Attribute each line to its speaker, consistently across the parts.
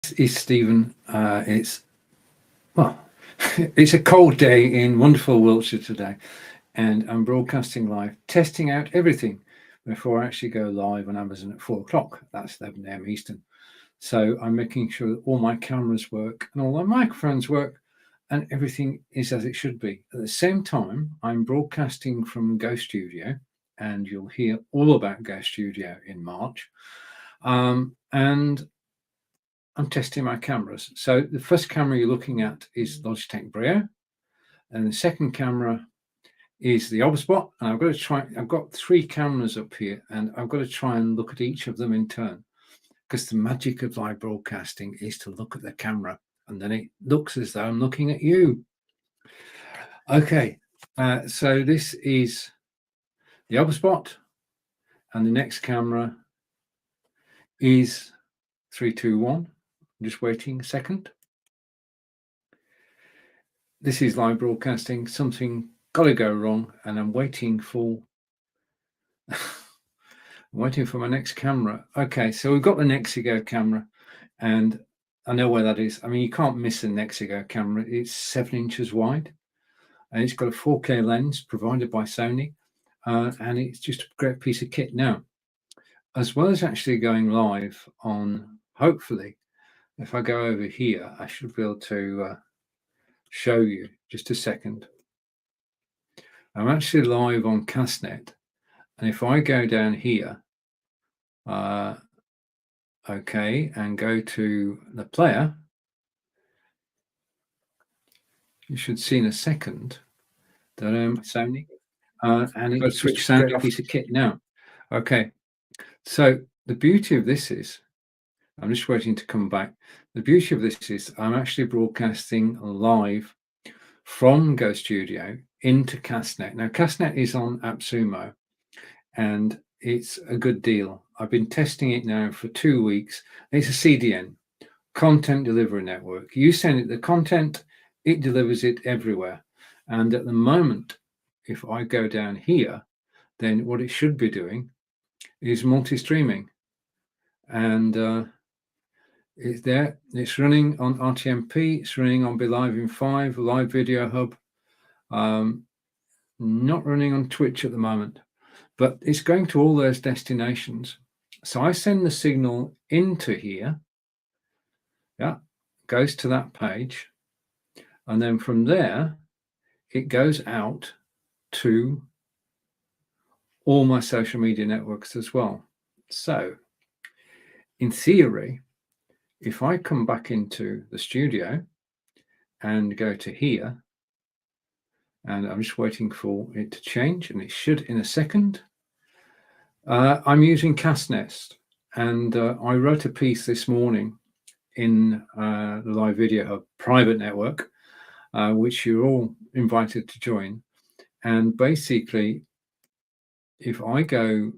Speaker 1: This is Stephen. It's a cold day in wonderful Wiltshire today, and I'm broadcasting live, testing out everything before I actually go live on Amazon at 4 o'clock. That's 11 a.m. Eastern. So I'm making sure that all my cameras work and all my microphones work, and everything is as it should be. At the same time, I'm broadcasting from Go Studio, and you'll hear all about Go Studio in March. And I'm testing my cameras. So the first camera you're looking at is Logitech Brio, and the second camera is the Obspot. And I've got 3 cameras up here, and I've got to try and look at each of them in turn, because the magic of live broadcasting is to look at the camera, and then it looks as though I'm looking at you. Okay, so this is the Obspot, and the next camera is 3, 2, 1. I'm just waiting a second. This is live broadcasting. Something got to go wrong, and I'm waiting for my next camera. Okay, so we've got the Nexigo camera, and I know where that is. I mean, you can't miss the Nexigo camera. It's 7 inches wide, and it's got a 4K lens provided by Sony, and it's just a great piece of kit. Now, as well as actually going live on, hopefully, if I go over here, I should be able to show you. Just a second. I'm actually live on Castnet, and if I go down here, okay, and go to the player, you should see in a second that Sony, and it'll switch sound off. Piece of kit now. Okay, so the beauty of this is, I'm just waiting to come back. The beauty of this is I'm actually broadcasting live from Go Studio into Castnet. Now, Castnet is on AppSumo, and it's a good deal. I've been testing it now for 2 weeks. It's a CDN, Content Delivery Network. You send it the content, it delivers it everywhere. And at the moment, if I go down here, then what it should be doing is multi-streaming. And it's there. It's running on RTMP. It's running on BeLive in 5, Live Video Hub. Not running on Twitch at the moment, but it's going to all those destinations. So I send the signal into here. Yeah, goes to that page. And then from there, it goes out to all my social media networks as well. So in theory, if I come back into the studio and go to here, and I'm just waiting for it to change, and it should in a second. I'm using Castnest, and I wrote a piece this morning in the Live Video Hub private network, which you're all invited to join. And basically, if I go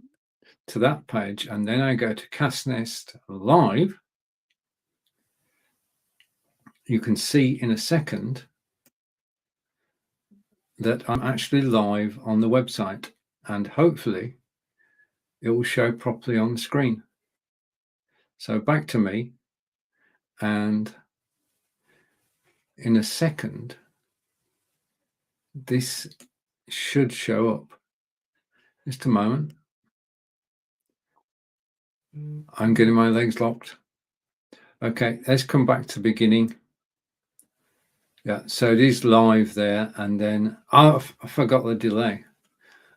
Speaker 1: to that page and then I go to Castnest Live, you can see in a second that I'm actually live on the website, and hopefully it will show properly on the screen. So back to me, and in a second, this should show up. Just a moment. I'm getting my legs locked. Okay, let's come back to the beginning. Yeah, so it is live there, and then I forgot the delay,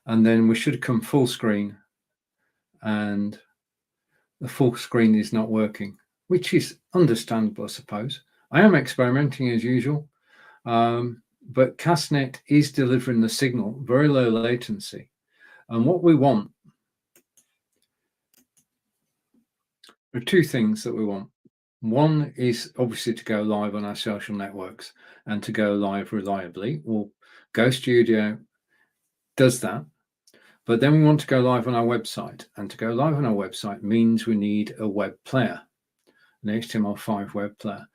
Speaker 1: and then we should come full screen, and the full screen is not working, which is understandable, I suppose. I am experimenting as usual, but Castnet is delivering the signal, very low latency, and what we want, there are 2 things that we want. One is obviously to go live on our social networks and to go live reliably. Well, Go Studio does that, but then we want to go live on our website, and to go live on our website means we need a web player, an HTML5 web player,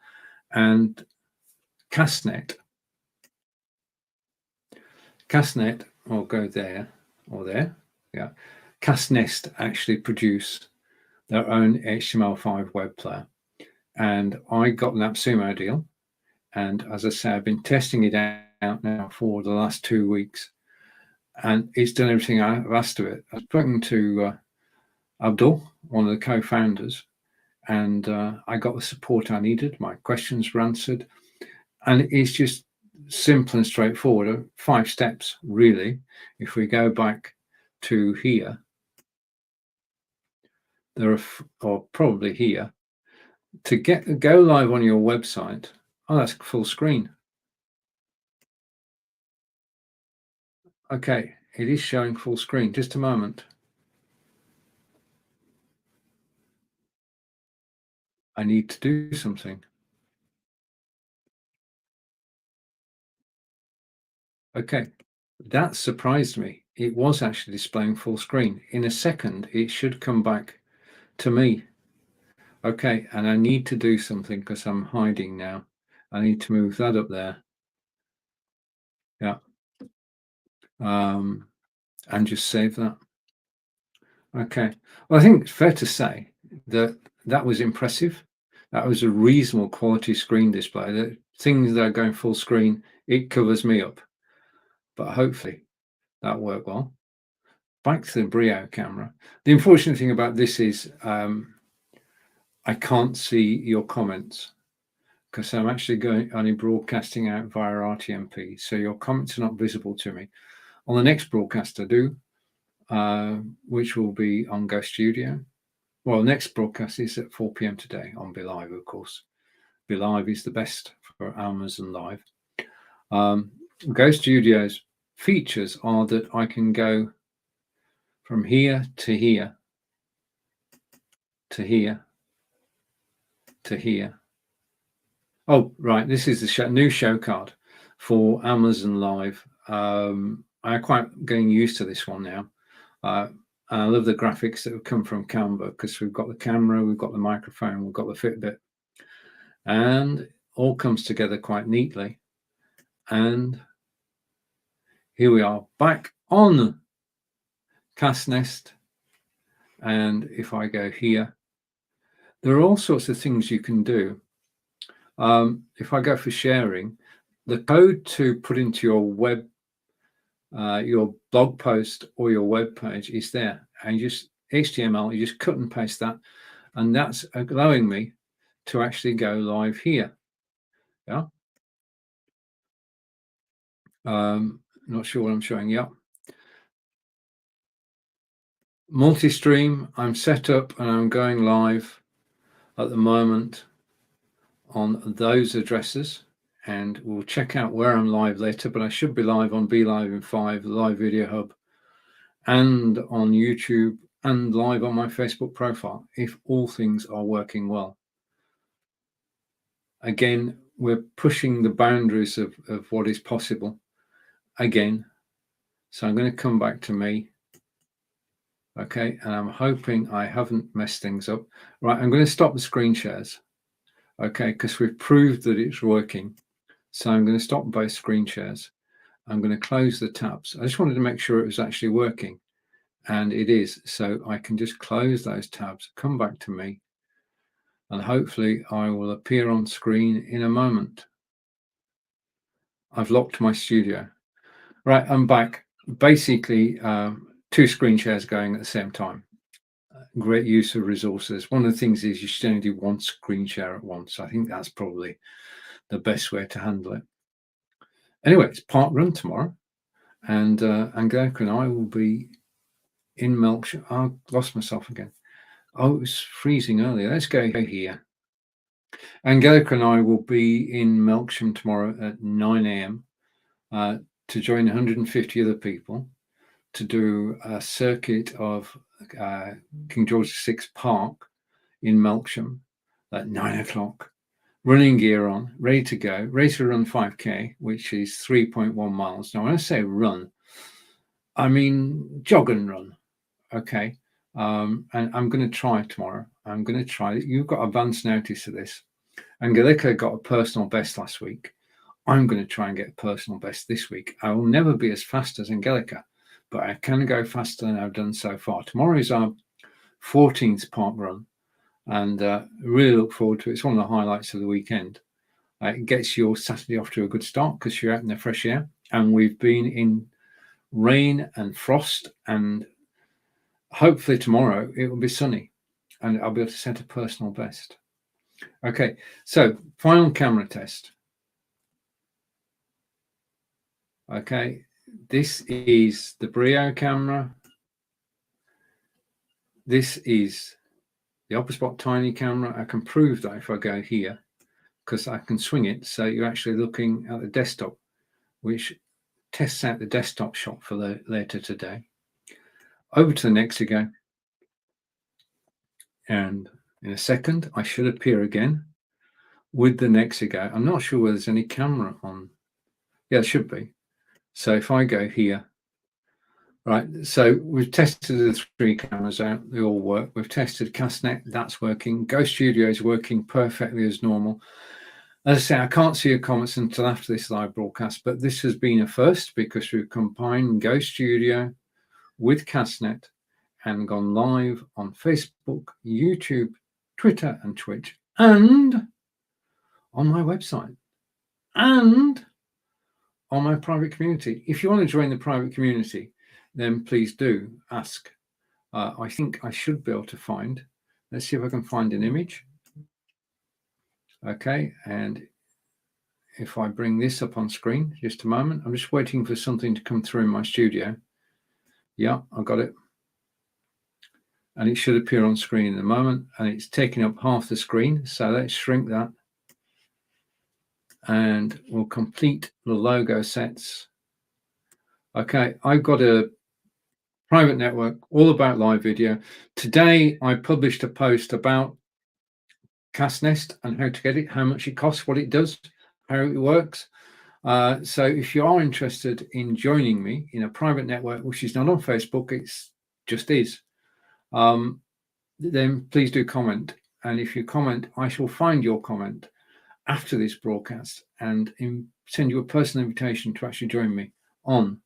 Speaker 1: and Castnet, will go there or there. Yeah, Castnest actually produce their own HTML5 web player. and I got an AppSumo deal. And as I say, I've been testing it out now for the last 2 weeks, and it's done everything I've asked of it. I've spoken to Abdul, one of the co-founders, and I got the support I needed. My questions were answered, and it's just simple and straightforward. 5 steps, really. If we go back to here, there are, or probably here, to go live on your website. Oh, that's full screen. Okay, it is showing full screen. Just a moment. I need to do something. Okay, that surprised me. It was actually displaying full screen. In a second, it should come back to me. Okay, and I need to do something because I'm hiding now. I need to move that up there. Yeah. And just save that. Okay. Well, I think it's fair to say that that was impressive. That was a reasonable quality screen display. The things that are going full screen, it covers me up. But hopefully that worked well. Back to the Brio camera. The unfortunate thing about this is I can't see your comments because I'm actually only broadcasting out via RTMP. So your comments are not visible to me. On the next broadcast I do, which will be on Go Studio. Well, next broadcast is at 4 p.m. today on Be Live, of course. Be Live is the best for Amazon Live. Go Studio's features are that I can go from here to here to here to here. Oh, right. This is the new show card for Amazon Live. I'm quite getting used to this one now. And I love the graphics that have come from Canva because we've got the camera, we've got the microphone, we've got the Fitbit, and all comes together quite neatly. And here we are back on CastNest. And if I go here, there are all sorts of things you can do. If I go for sharing, the code to put into your blog post or your web page is there, and you just HTML, you just cut and paste that, and that's allowing me to actually go live here. Yeah. Not sure what I'm showing. Yeah. Multi-stream. I'm set up and I'm going live at the moment on those addresses, and we'll check out where I'm live later, but I should be live on Be Live in 5, the Live Video Hub, and on YouTube, and live on my Facebook profile if all things are working well. Again, we're pushing the boundaries of what is possible again. So I'm going to come back to me. Okay, and I'm hoping I haven't messed things up. Right, I'm going to stop the screen shares. Okay, because we've proved that it's working. So I'm going to stop both screen shares. I'm going to close the tabs. I just wanted to make sure it was actually working, and it is. So I can just close those tabs, come back to me, and hopefully I will appear on screen in a moment. I've locked my studio. Right, I'm back. Basically, 2 screen shares going at the same time. Great use of resources. One of the things is you should only do 1 screen share at once. I think that's probably the best way to handle it. Anyway, it's park run tomorrow, and Angelica and I will be in Melksham. I lost myself again. Oh, it was freezing earlier. Let's go here. Angelica and I will be in Melksham tomorrow at 9 a.m. To join 150 other people to do a circuit of King George VI Park in Melksham at 9 o'clock. Running gear on, ready to go, ready to run 5K, which is 3.1 miles. Now, when I say run, I mean jog and run. Okay. And I'm going to try tomorrow. I'm going to try it. You've got advance notice of this. Angelica got a personal best last week. I'm going to try and get a personal best this week. I will never be as fast as Angelica, but I can go faster than I've done so far. Tomorrow is our 14th park run. and really look forward to it. It's one of the highlights of the weekend. It gets your Saturday off to a good start because you're out in the fresh air, and we've been in rain and frost, and hopefully tomorrow it will be sunny and I'll be able to set a personal best. Okay, so final camera test. Okay, this is the Brio camera. This is the OpperSpot Tiny camera. I can prove that if I go here, because I can swing it so you're actually looking at the desktop, which tests out the desktop shot for later today. Over to the Nexigo, and in a second I should appear again with the Nexigo. I'm not sure whether there's any camera on. Yeah, it should be. So if I go here, right, so we've tested the 3 cameras out, they all work. We've tested Castnet, that's working. Go Studio is working perfectly as normal. As I say, I can't see your comments until after this live broadcast, but this has been a first because we've combined Go Studio with Castnet and gone live on Facebook, YouTube, Twitter, and Twitch, and on my website, and on my private community. If you want to join the private community, then please do ask. I think I should be able to find. Let's see if I can find an image. Okay, and if I bring this up on screen, just a moment. I'm just waiting for something to come through in my studio. Yeah, I got it. And it should appear on screen in a moment, and it's taking up half the screen. So let's shrink that. And we'll complete the logo sets. Okay, I've got a private network all about live video. Today, I published a post about Castnest and how to get it, how much it costs, what it does, how it works. So if you are interested in joining me in a private network, which is not on Facebook, it's just is, then please do comment. And if you comment, I shall find your comment after this broadcast and send you a personal invitation to actually join me on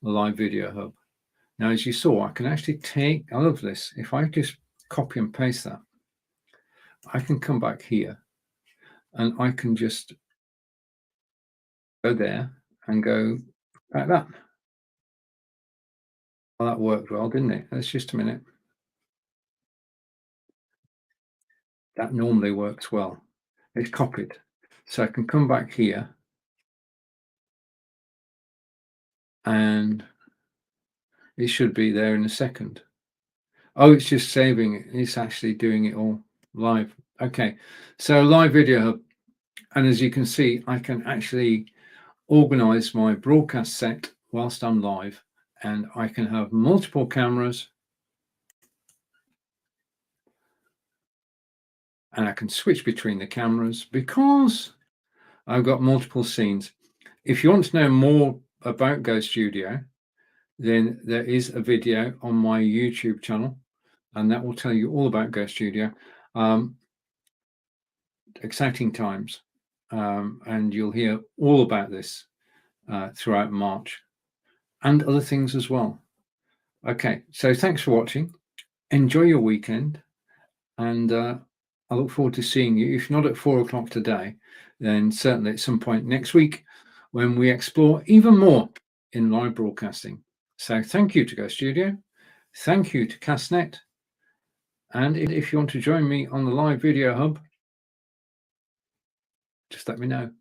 Speaker 1: the live video hub. Now, as you saw, I can actually take, I love this. If I just copy and paste that, I can come back here and I can just go there and go like that. Well, that worked well, didn't it? That's just a minute. That normally works well. It's copied. So I can come back here and it should be there in a second. Oh, it's just saving it. It's actually doing it all live. Okay, so live video hub. And as you can see, I can actually organize my broadcast set whilst I'm live, and I can have multiple cameras and I can switch between the cameras because I've got multiple scenes. If you want to know more about Go Studio, then there is a video on my YouTube channel, and that will tell you all about Go Studio. Exciting times, and you'll hear all about this throughout March and other things as well. Okay, so thanks for watching. Enjoy your weekend, and I look forward to seeing you. If not at 4 o'clock today, then certainly at some point next week when we explore even more in live broadcasting. So thank you to Go Studio. Thank you to Castnet. And if you want to join me on the live video hub, just let me know.